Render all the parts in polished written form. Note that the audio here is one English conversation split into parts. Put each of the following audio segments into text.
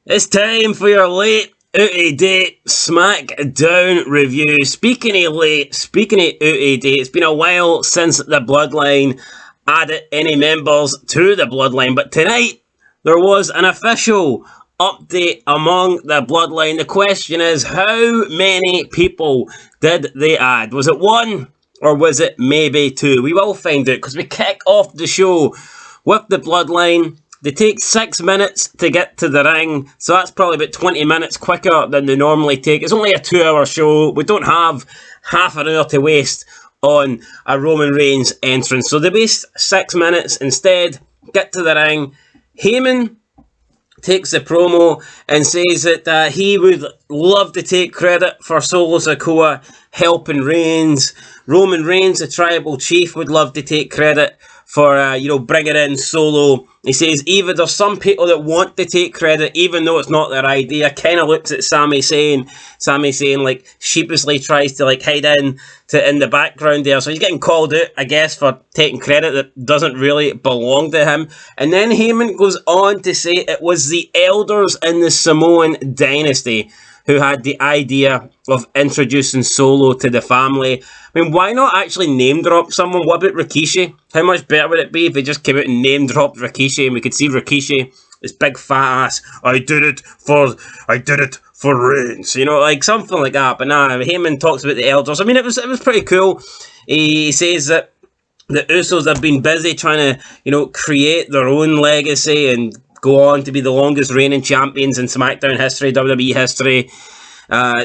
It's time for your late out-of-date Smackdown review. Speaking of late, speaking of out-of-date, it's been a while since the Bloodline added any members to the Bloodline, but tonight there was an official update among the Bloodline. The question is, how many people did they add? Was it one or was it maybe two? We will find out because we kick off the show with the Bloodline. They take 6 minutes to get to the ring, so that's probably about 20 minutes quicker than they normally take. It's only a 2-hour show. We don't have half an hour to waste on a Roman Reigns entrance. So they waste 6 minutes instead, get to the ring. Heyman takes the promo and says that he would love to take credit for Solo Sikoa helping Reigns. Roman Reigns, the tribal chief, would love to take credit for, bringing in Solo. He says even there's some people that want to take credit, even though it's not their idea. Kind of looks at Sami Zayn. Sami Zayn, like, sheepishly tries to, like, hide in the background there. So he's getting called out, I guess, for taking credit that doesn't really belong to him. And then Heyman goes on to say it was the elders in the Samoan dynasty who had the idea of introducing Solo to the family. I mean, why not actually name drop someone? What about Rikishi? How much better would it be if they just came out and name dropped Rikishi and we could see Rikishi, this big fat ass, I did it for Reigns, like something like that. But nah, Heyman talks about the elders. I mean, it was pretty cool. He says that the Usos have been busy trying to, create their own legacy and go on to be the longest reigning champions in SmackDown history, WWE history.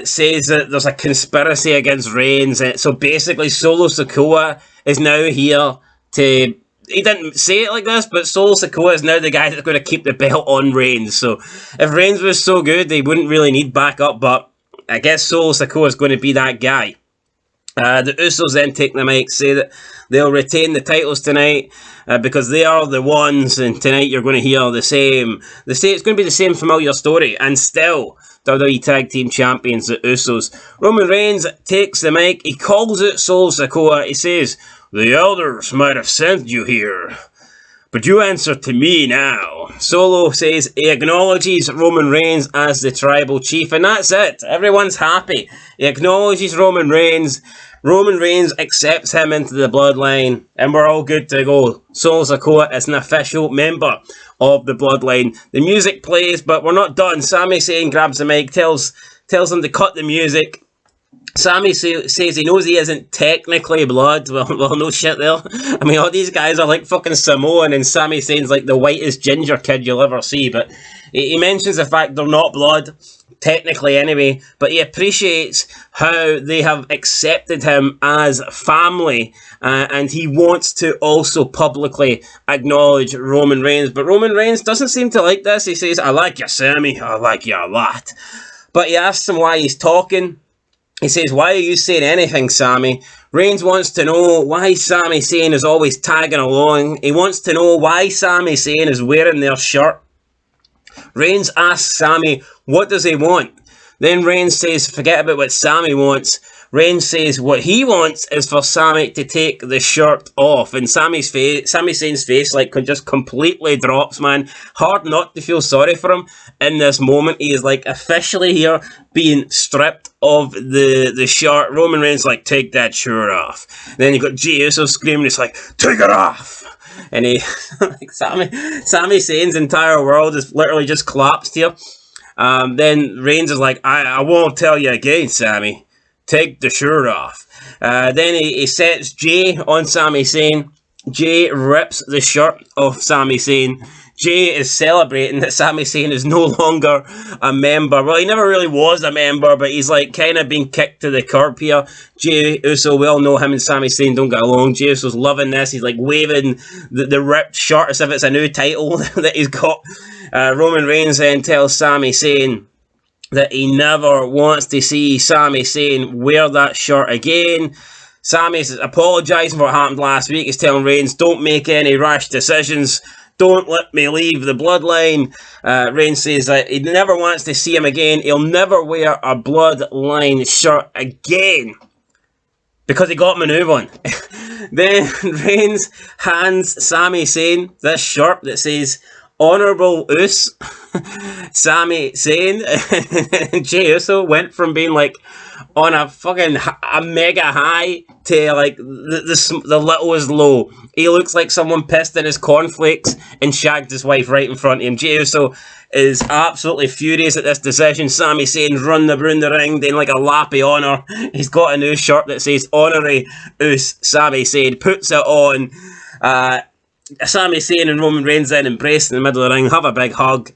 Says that there's a conspiracy against Reigns. So basically, Solo Sikoa is now here to... He didn't say it like this, but Solo Sikoa is now the guy that's going to keep the belt on Reigns. So if Reigns was so good, they wouldn't really need backup, but I guess Solo Sikoa is going to be that guy. The Usos then take the mic, say that they'll retain the titles tonight because they are the ones, and tonight you're going to hear the same. They say it's going to be the same familiar story, and still WWE Tag Team Champions, the Usos. Roman Reigns takes the mic, he calls it Solo Sikoa, he says, the elders might have sent you here, but you answer to me now. Solo says he acknowledges Roman Reigns as the tribal chief, and that's it. Everyone's happy. He acknowledges Roman Reigns. Roman Reigns accepts him into the Bloodline, and we're all good to go. Solo Sikoa is an official member of the Bloodline. The music plays, but we're not done. Sami Zayn grabs the mic, tells them to cut the music. Sami says he knows he isn't technically blood. Well, no shit there. I mean, all these guys are like fucking Samoan, and Sami Zayn's like the whitest ginger kid you'll ever see. But he mentions the fact they're not blood, technically anyway, but he appreciates how they have accepted him as family, and he wants to also publicly acknowledge Roman Reigns. But Roman Reigns doesn't seem to like this. He says, I like you, Sami. I like you a lot. But he asks him why he's talking. He says, why are you saying anything, Sami? Reigns wants to know why Sami Zayn is always tagging along. He wants to know why Sami Zayn is wearing their shirt. Reigns asks Sami, what does he want? Then Reigns says, forget about what Sami wants. Reigns says what he wants is for Sami to take the shirt off. And Sami Zayn's face like just completely drops, man. Hard not to feel sorry for him in this moment. He is like officially here being stripped of the shirt. Roman Reigns like, take that shirt off. And then you got Jey Uso screaming, it's like, take it off. And he, like Sami Zayn's entire world is literally just collapsed here. Then Reigns is like, I won't tell you again, Sami. Take the shirt off. Then he sets Jey on Sami Zayn. Jey rips the shirt off Sami Zayn. Jey is celebrating that Sami Zayn is no longer a member. Well, he never really was a member, but he's like kind of being kicked to the curb here. Jey Uso, we all know him and Sami Zayn don't get along. Jey Uso's loving this. He's like waving the ripped shirt as if it's a new title that he's got. Roman Reigns then tells Sami Zayn that he never wants to see Sami Zayn wear that shirt again. Sami's apologising for what happened last week. He's telling Reigns, don't make any rash decisions. Don't let me leave the Bloodline. Reigns says that he never wants to see him again. He'll never wear a Bloodline shirt again because he got him a new one. Then Reigns hands Sami Zayn this shirt that says, Honourable Us, Sami Zayn, and Jey Uso went from being like on a mega high to like the littlest low. He looks like someone pissed in his cornflakes and shagged his wife right in front of him. Jey Uso is absolutely furious at this decision. Sami Zayn run around the ring doing like a lap of honour. He's got a new shirt that says Honorary Us Sami Zayn, puts it on. Sami Zayn and Roman Reigns then embrace in the middle of the ring, have a big hug.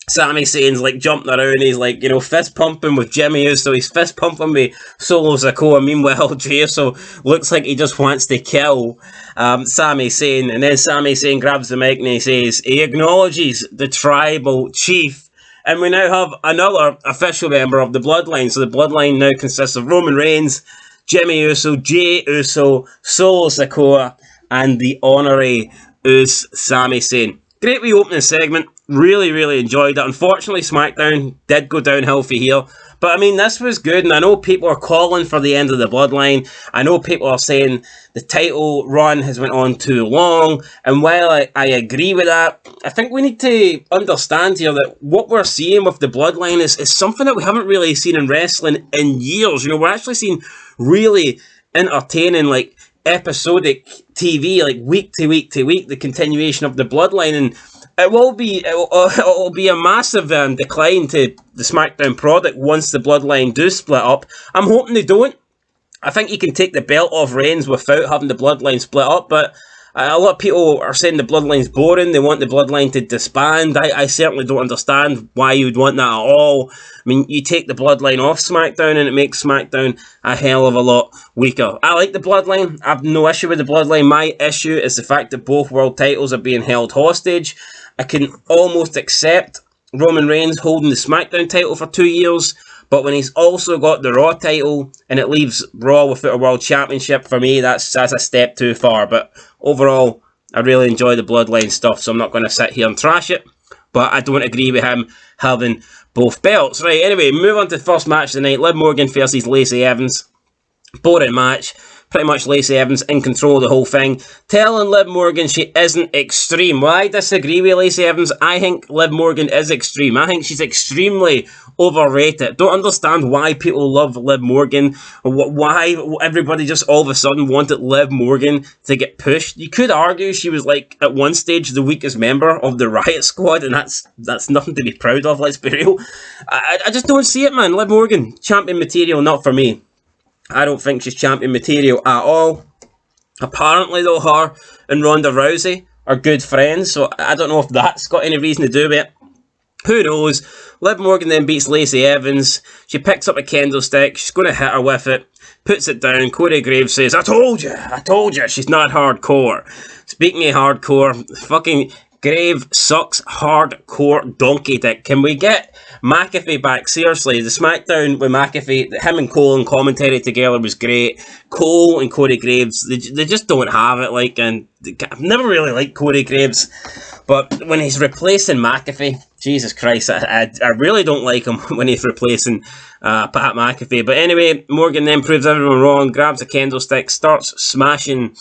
Sami Zayn's like jumping around, he's like, you know, fist pumping with Jimmy Uso, he's fist pumping with Solo Sikoa. Meanwhile, Jey Uso looks like he just wants to kill Sami Zayn, and then Sami Zayn grabs the mic and he acknowledges the tribal chief, and we now have another official member of the Bloodline. So the Bloodline now consists of Roman Reigns, Jimmy Uso, Jey Uso, Solo Sikoa, and the honorary Us Sami Zayn. Great wee opening segment. Really, really enjoyed it. Unfortunately, SmackDown did go downhill for here. But, I mean, this was good, and I know people are calling for the end of the Bloodline. I know people are saying the title run has went on too long. And while I agree with that, I think we need to understand here that what we're seeing with the Bloodline is something that we haven't really seen in wrestling in years. You know, we're actually seeing really entertaining, like, episodic TV, like week to week to week, the continuation of the Bloodline, and it will be a massive decline to the SmackDown product once the Bloodline do split up. I'm hoping they don't. I think you can take the belt off Reigns without having the Bloodline split up, but a lot of people are saying the Bloodline's boring. They want the Bloodline to disband. I certainly don't understand why you would want that at all. I mean, you take the Bloodline off SmackDown and it makes SmackDown a hell of a lot weaker. I like the Bloodline. I have no issue with the Bloodline. My issue is the fact that both world titles are being held hostage. I can almost accept Roman Reigns holding the SmackDown title for 2 years, but when he's also got the Raw title and it leaves Raw without a World Championship, for me, that's a step too far. But overall, I really enjoy the Bloodline stuff, so I'm not going to sit here and trash it. But I don't agree with him having both belts. Right, anyway, move on to the first match of the night. Liv Morgan versus Lacey Evans. Boring match. Pretty much Lacey Evans in control of the whole thing, telling Liv Morgan she isn't extreme. Well, I disagree with Lacey Evans. I think Liv Morgan is extreme. I think she's extremely overrated. Don't understand why people love Liv Morgan, or why everybody just all of a sudden wanted Liv Morgan to get pushed. You could argue she was, like, at one stage the weakest member of the Riot Squad, and that's nothing to be proud of, let's be real. I just don't see it, man. Liv Morgan, champion material, not for me. I don't think she's champion material at all. Apparently, though, her and Ronda Rousey are good friends, so I don't know if that's got any reason to do with it. Who knows? Liv Morgan then beats Lacey Evans. She picks up a kendo stick. She's going to hit her with it. Puts it down. Corey Graves says, I told you, she's not hardcore. Speaking of hardcore, fucking Grave sucks hardcore donkey dick. Can we get McAfee back? Seriously, the SmackDown with McAfee, him and Cole and commentary together was great. Cole and Corey Graves, they just don't have it. Like, and I've never really liked Corey Graves, but when he's replacing McAfee, Jesus Christ, I really don't like him when he's replacing Pat McAfee. But anyway, Morgan then proves everyone wrong, grabs a kendo stick, starts smashing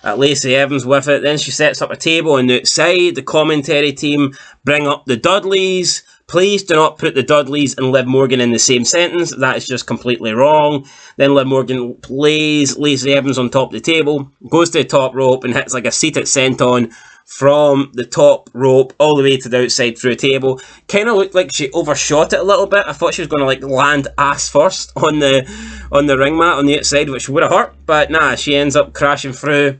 Lacey Evans with it. Then she sets up a table on the outside. The commentary team bring up the Dudleys. Please do not put the Dudleys and Liv Morgan in the same sentence. That is just completely wrong. Then Liv Morgan plays Lacey Evans on top of the table, goes to the top rope and hits like a seated senton from the top rope all the way to the outside through a table. Kind of looked like she overshot it a little bit. I thought she was going to like land ass first on the ring mat on the outside, which would have hurt. But nah, she ends up crashing through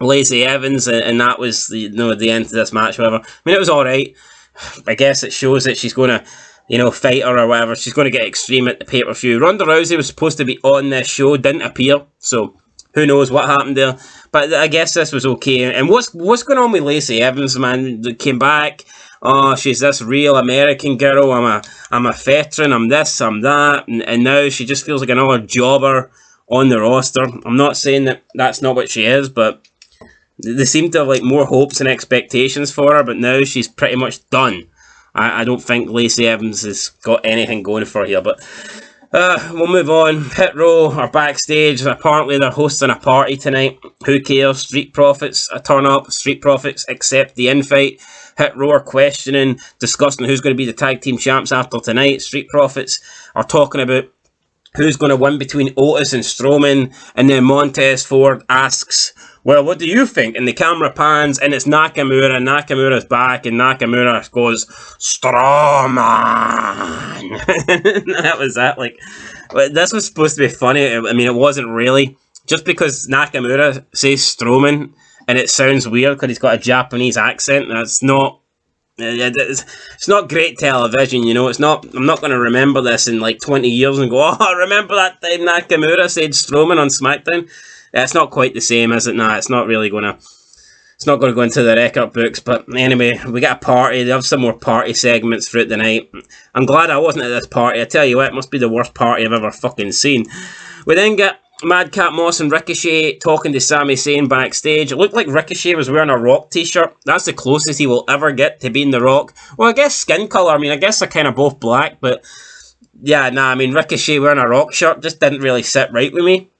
Lacey Evans, and that was the end of this match. Whatever. I mean, it was all right. I guess it shows that she's going to, fight her or whatever. She's going to get extreme at the pay-per-view. Ronda Rousey was supposed to be on this show, didn't appear, so who knows what happened there. But I guess this was okay. And what's going on with Lacey Evans, man? They came back. Oh, she's this real American girl. I'm a veteran. I'm this, I'm that. And now she just feels like another jobber on the roster. I'm not saying that that's not what she is, but they seem to have like more hopes and expectations for her, but now she's pretty much done. I don't think Lacey Evans has got anything going for her here, but we'll move on. Hit Row are backstage. Apparently they're hosting a party tonight. Who cares? Street Profits turn up. Street Profits accept the invite. Hit Row are questioning, discussing who's going to be the tag team champs after tonight. Street Profits are talking about who's going to win between Otis and Strowman, and then Montez Ford asks, well, what do you think? And the camera pans, and it's Nakamura. Nakamura's back, and Nakamura goes, Strowman! That was that. Like, this was supposed to be funny. I mean, it wasn't really. Just because Nakamura says Strowman, and it sounds weird because he's got a Japanese accent, that's not... It's not great television, you know. It's not. I'm not going to remember this in like 20 years and go, oh, I remember that time Nakamura said Strowman on SmackDown. It's not quite the same, is it? Nah, it's not really going to. It's not going to go into the record books. But anyway, we got a party. They have some more party segments throughout the night. I'm glad I wasn't at this party. I tell you what, it must be the worst party I've ever fucking seen. We then get Madcap Moss and Ricochet talking to Sami Zayn backstage. It looked like Ricochet was wearing a Rock t-shirt. That's the closest he will ever get to being the Rock. Well, I guess skin colour. I mean, I guess they're kind of both black, but yeah, nah, I mean, Ricochet wearing a Rock shirt just didn't really sit right with me.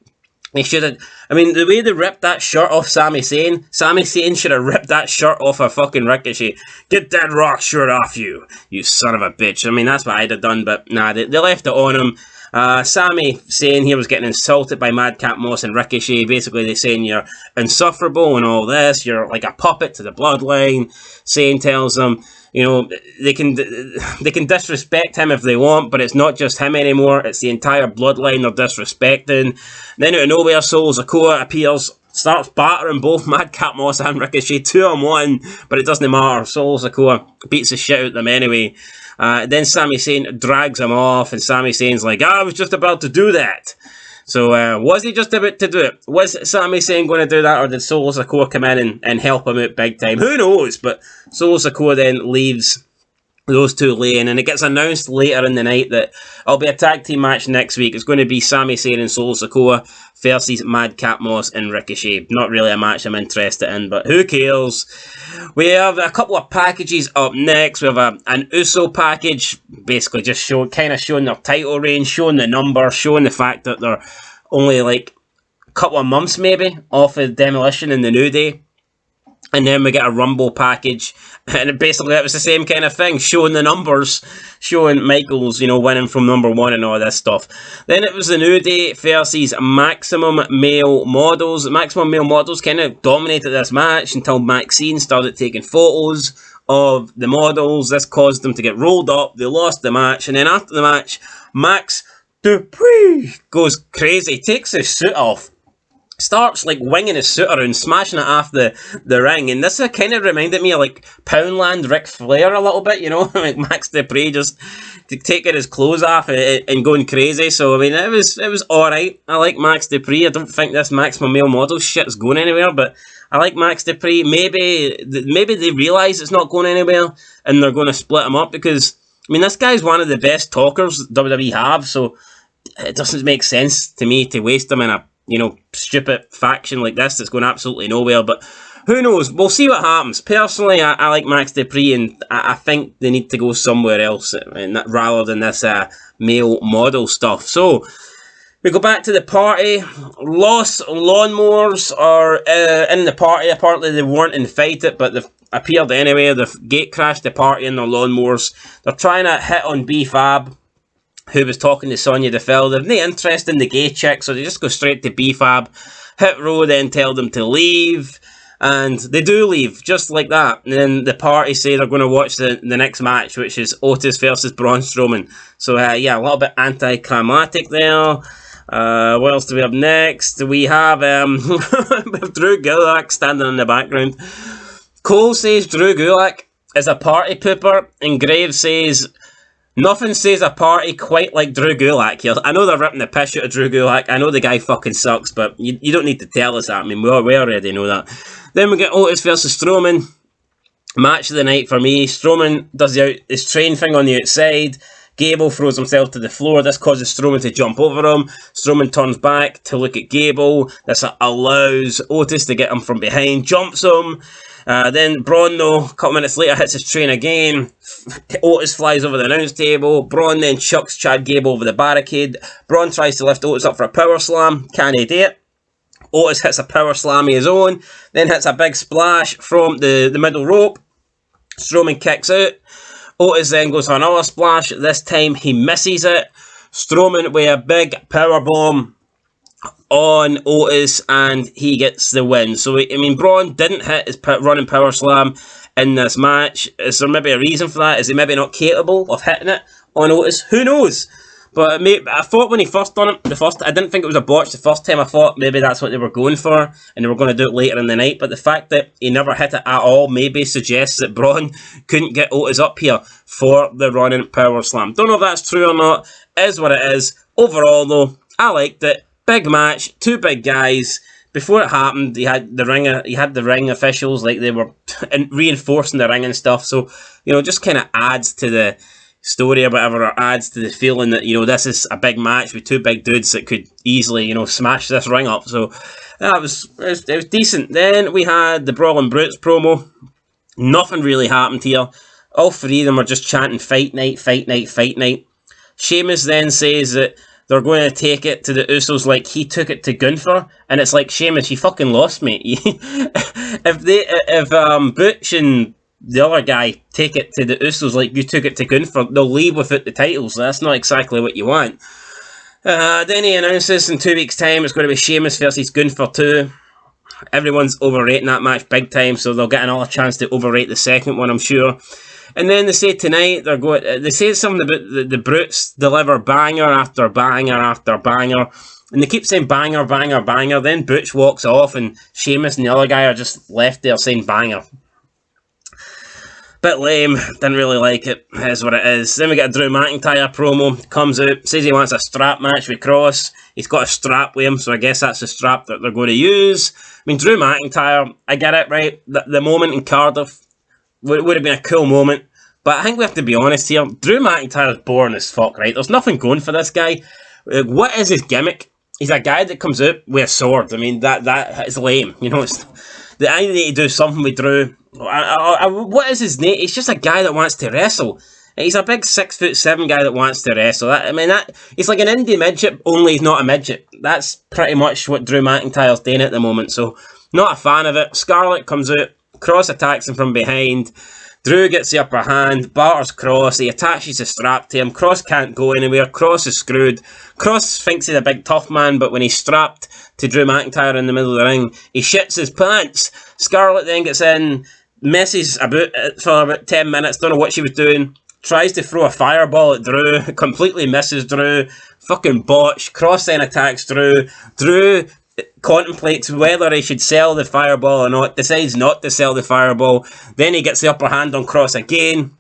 He should have... I mean, the way they ripped that shirt off Sami Zayn should have ripped that shirt off of fucking Ricochet. Get that Rock shirt off you son of a bitch. I mean, that's what I'd have done, but nah, they left it on him. Sami saying he was getting insulted by Madcap Moss and Ricochet. Basically, they're saying you're insufferable and all this. You're like a puppet to the bloodline. Zayn tells them, you know, they can disrespect him if they want, but it's not just him anymore. It's the entire bloodline they're disrespecting. Then out of nowhere, Solo Sikoa appears, starts battering both Madcap Moss and Ricochet 2-on-1, but it doesn't matter. Solo Sikoa beats the shit out of them anyway. Then Sami Zayn drags him off, and Sami Zayn's like, I was just about to do that. So, was he just about to do it? Was Sami Zayn going to do that, or did Solo Sikoa come in and help him out big time? Who knows? But Solo Sikoa then leaves those two laying, and it gets announced later in the night that it'll be a tag team match next week. It's going to be Sami Zayn and Solo Sikoa versus Madcap Moss and Ricochet. Not really a match I'm interested in, but who cares? We have a couple of packages up next. We have an Uso package, basically just showing their title reign, showing the number, showing the fact that they're only like a couple of months maybe off of Demolition in the New Day. And then we get a Rumble package, and basically that was the same kind of thing, showing the numbers, showing Michaels, you know, winning from number one and all this stuff. Then it was the New Day versus Maximum Male Models. Maximum Male Models kind of dominated this match until Maxine started taking photos of the models. This caused them to get rolled up. They lost the match, and then after the match, Max Dupree goes crazy, takes his suit off, starts like winging his suit around, smashing it off the ring, and this kind of reminded me of like Poundland Ric Flair a little bit, you know, like Max Dupree just taking his clothes off and going crazy. So I mean, it was alright. I like Max Dupree. I don't think this Maximum Male Model shit's going anywhere, but I like Max Dupree. Maybe they realise it's not going anywhere and they're going to split him up, because I mean, this guy's one of the best talkers WWE have, so it doesn't make sense to me to waste him in a, you know, stupid faction like this that's going absolutely nowhere. But who knows? We'll see what happens. Personally, I like Max Dupree, and I think they need to go somewhere else rather than this male model stuff. So we go back to the party. Lost Lawnmowers are in the party. Apparently they weren't invited, but they've appeared anyway. They've gate crashed the party in their lawnmowers. They're trying to hit on B-Fab, who was talking to Sonya Deville. They've no interest in the gay chick, so they just go straight to B-Fab. Hit Row then tell them to leave, and they do leave, just like that. And then the party say they're going to watch the next match, which is Otis versus Braun Strowman. So yeah, a little bit anticlimactic there. What else do we have next? We have Drew Gulak standing in the background. Cole says Drew Gulak is a party pooper, and Graves says nothing says a party quite like Drew Gulak here. I know they're ripping the piss out of Drew Gulak. I know the guy fucking sucks, but you don't need to tell us that. I mean, we already know that. Then we get Otis versus Strowman. Match of the night for me. Strowman does his train thing on the outside. Gable throws himself to the floor. This causes Strowman to jump over him. Strowman turns back to look at Gable. This allows Otis to get him from behind. Jumps him. Then Braun, though, a couple minutes later, hits his train again. Otis flies over the announce table. Braun then chucks Chad Gable over the barricade. Braun tries to lift Otis up for a power slam. Can't do it. Otis hits a power slam of his own. Then hits a big splash from the middle rope. Strowman kicks out. Otis then goes for another splash. This time he misses it. Strowman with a big powerbomb on Otis, and he gets the win. So, I mean, Braun didn't hit his running power slam in this match. Is there maybe a reason for that? Is he maybe not capable of hitting it on Otis? Who knows? But I thought when he first done it, I didn't think it was a botch the first time. I thought maybe that's what they were going for, and they were going to do it later in the night. But the fact that he never hit it at all maybe suggests that Braun couldn't get Otis up here for the running power slam. Don't know if that's true or not. Is what it is. Overall, though, I liked it. Big match, two big guys. Before it happened, he had the ring officials, like they were reinforcing the ring and stuff. So, you know, just kind of adds to the story or whatever, or adds to the feeling that, you know, this is a big match with two big dudes that could easily, you know, smash this ring up. So it was decent. Then we had the Brawling Brutes promo. Nothing really happened here. All three of them are just chanting fight night, fight night, fight night. Sheamus then says that they're going to take it to the Usos like he took it to Gunther, and it's like, Sheamus, you fucking lost, mate. if Butch and the other guy take it to the Usos like you took it to Gunther, they'll leave without the titles. That's not exactly what you want. Then he announces in 2 weeks' time it's going to be Sheamus versus Gunther 2. Everyone's overrating that match big time, so they'll get another chance to overrate the second one, I'm sure. And then they say tonight they say something about the Brutes deliver banger after banger after banger, and they keep saying banger, banger, banger. Then Butch walks off, and Sheamus and the other guy are just left there saying banger. Bit lame, didn't really like it, is what it is. Then we get a Drew McIntyre promo, comes out, says he wants a strap match with Cross. He's got a strap with him, so I guess that's the strap that they're going to use. I mean, Drew McIntyre, I get it, right? The moment in Cardiff would have been a cool moment, but I think we have to be honest here. Drew McIntyre is boring as fuck, right? There's nothing going for this guy. What is his gimmick? He's a guy that comes out with a sword. I mean, that is lame. You know, I need to do something with Drew. What is his name? He's just a guy that wants to wrestle. He's a big 6'7" guy that wants to wrestle. He's like an indie midget, only he's not a midget. That's pretty much what Drew McIntyre's doing at the moment. So, not a fan of it. Scarlett comes out, Cross attacks him from behind. Drew gets the upper hand, batters Cross, he attaches the strap to him. Cross can't go anywhere, Cross is screwed. Cross thinks he's a big tough man, but when he's strapped to Drew McIntyre in the middle of the ring, he shits his pants. Scarlett then gets in, messes about for about 10 minutes, don't know what she was doing, tries to throw a fireball at Drew, completely misses Drew, fucking botch. Cross then attacks Drew. Drew contemplates whether he should sell the fireball or not, decides not to sell the fireball, then he gets the upper hand on Cross again.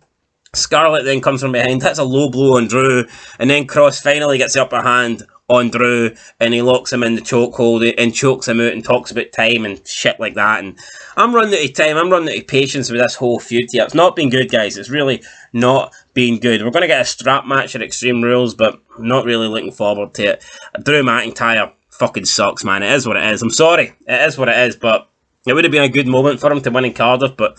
Scarlett then comes from behind, hits a low blow on Drew, and then Cross finally gets the upper hand on Drew, and he locks him in the chokehold and chokes him out and talks about time and shit like that. And I'm running out of time, I'm running out of patience with this whole feud here. It's not been good, guys. It's really not been good. We're going to get a strap match at Extreme Rules, but I'm not really looking forward to it. Drew McIntyre fucking sucks, man. It is what it is. I'm sorry. It is what it is, but it would have been a good moment for him to win in Cardiff, but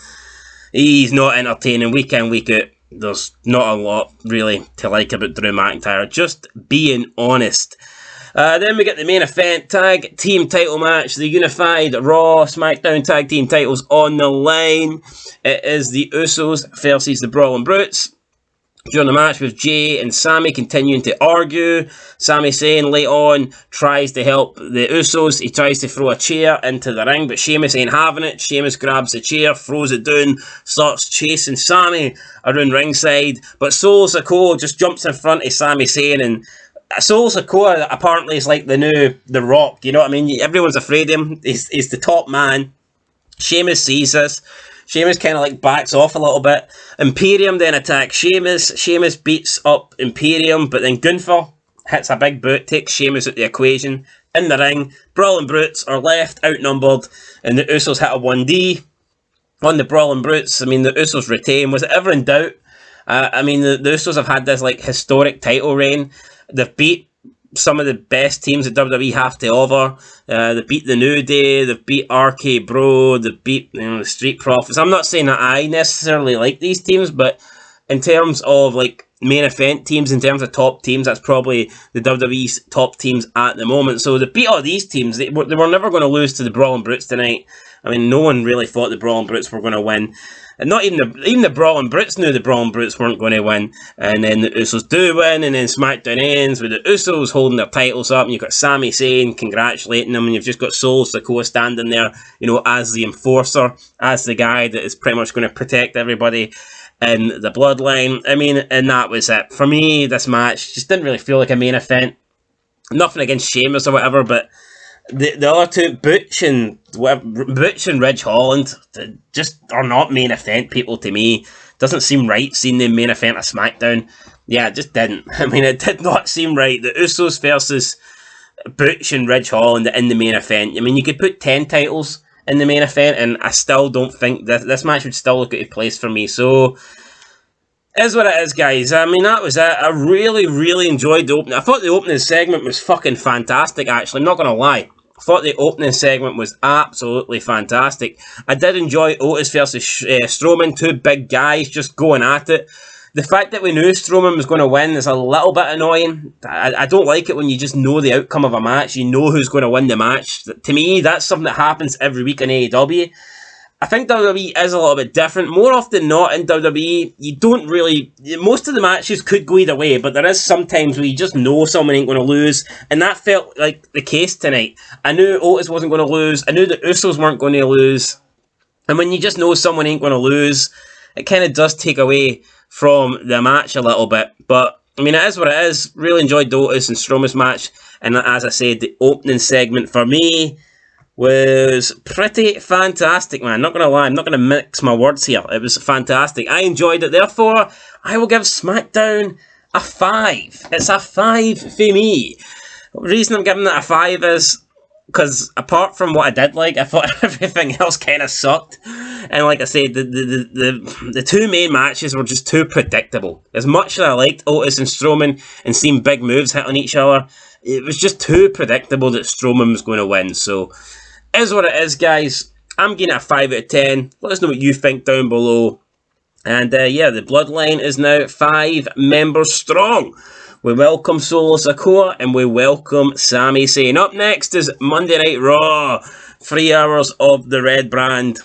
he's not entertaining week in, week out. There's not a lot, really, to like about Drew McIntyre. Just being honest. Then we get the main event, tag team title match. The unified Raw Smackdown tag team titles on the line. It is the Usos versus the Brawling Brutes. During the match with Jay and Sami continuing to argue. Sami Zayn late on tries to help the Usos. He tries to throw a chair into the ring, but Sheamus ain't having it. Sheamus grabs the chair, throws it down, starts chasing Sami around ringside. But Solo Sikoa just jumps in front of Sami Zayn, and Solo Sikoa apparently is like the new The Rock. You know what I mean? Everyone's afraid of him. He's the top man. Sheamus sees this. Sheamus kind of like backs off a little bit. Imperium then attacks Sheamus. Sheamus beats up Imperium, but then Gunther hits a big boot, takes Sheamus out the equation. In the ring, Brawling Brutes are left outnumbered, and the Usos hit a 1D on the Brawling Brutes. I mean, the Usos retain. Was it ever in doubt? I mean, the Usos have had this like historic title reign. They've beat some of the best teams that WWE have to offer. They beat the New Day, they've beat RK Bro, they've beat the Street Profits. I'm not saying that I necessarily like these teams, but in terms of like main event teams, in terms of top teams, that's probably the WWE's top teams at the moment. So they beat all these teams. They were never going to lose to the Brawling Brutes tonight. I mean, no one really thought the Brawling Brutes were going to win. And not even the Brawling Brutes knew the Brawling Brutes weren't going to win. And then the Usos do win, and then SmackDown ends with the Usos holding their titles up, and you've got Sami Zayn congratulating them, and you've just got Solo Sikoa standing there, you know, as the enforcer, as the guy that is pretty much going to protect everybody in the Bloodline. I mean, and that was it. For me, this match just didn't really feel like a main event. Nothing against Sheamus or whatever, but the other two, Butch and Ridge Holland, just are not main event people to me. Doesn't seem right seeing the main event of SmackDown. Yeah, it just didn't. I mean, it did not seem right. The Usos versus Butch and Ridge Holland in the main event. I mean, you could put 10 titles in the main event, and I still don't think this match would still look out of place for me. So, is what it is, guys. I mean, that was it. I really, really enjoyed the opening. I thought the opening segment was fucking fantastic, actually. I'm not going to lie. I thought the opening segment was absolutely fantastic. I did enjoy Otis versus Strowman, two big guys just going at it. The fact that we knew Strowman was going to win is a little bit annoying. I don't like it when you just know the outcome of a match. You know who's going to win the match. To me, that's something that happens every week in AEW. I think WWE is a little bit different. More often than not in WWE, you don't really... Most of the matches could go either way, but there is sometimes where you just know someone ain't going to lose, and that felt like the case tonight. I knew Otis wasn't going to lose. I knew the Usos weren't going to lose. And when you just know someone ain't going to lose, it kind of does take away from the match a little bit. But, I mean, it is what it is. Really enjoyed the Otis and Strowman's match. And as I said, the opening segment for me was pretty fantastic, man. Not going to lie, I'm not going to mix my words here. It was fantastic. I enjoyed it. Therefore, I will give SmackDown a 5. It's a 5 for me. The reason I'm giving it a 5 is because apart from what I did like, I thought everything else kind of sucked. And like I said, the two main matches were just too predictable. As much as I liked Otis and Strowman and seeing big moves hit on each other, it was just too predictable that Strowman was going to win. So, is what it is, guys. I'm giving it a 5 out of 10. Let us know what you think down below. And yeah, the Bloodline is now 5 members strong. We welcome Solo Sikoa and we welcome Sami Zayn. Up next is Monday Night Raw. 3 hours of the red brand.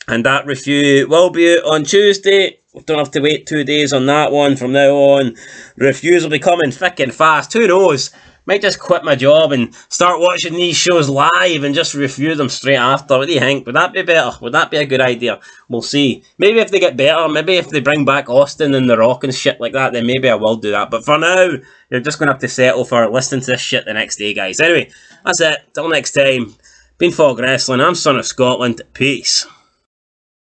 And that review will be out on Tuesday. We don't have to wait 2 days on that one. From now on, reviews will be coming thick and fast. Who knows? Might just quit my job and start watching these shows live and just review them straight after. What do you think? Would that be better? Would that be a good idea? We'll see. Maybe if they get better, maybe if they bring back Austin and The Rock and shit like that, then maybe I will do that. But for now, you're just going to have to settle for listening to this shit the next day, guys. Anyway, that's it. Till next time. Been Fog Wrestling. I'm Son of Scotland. Peace.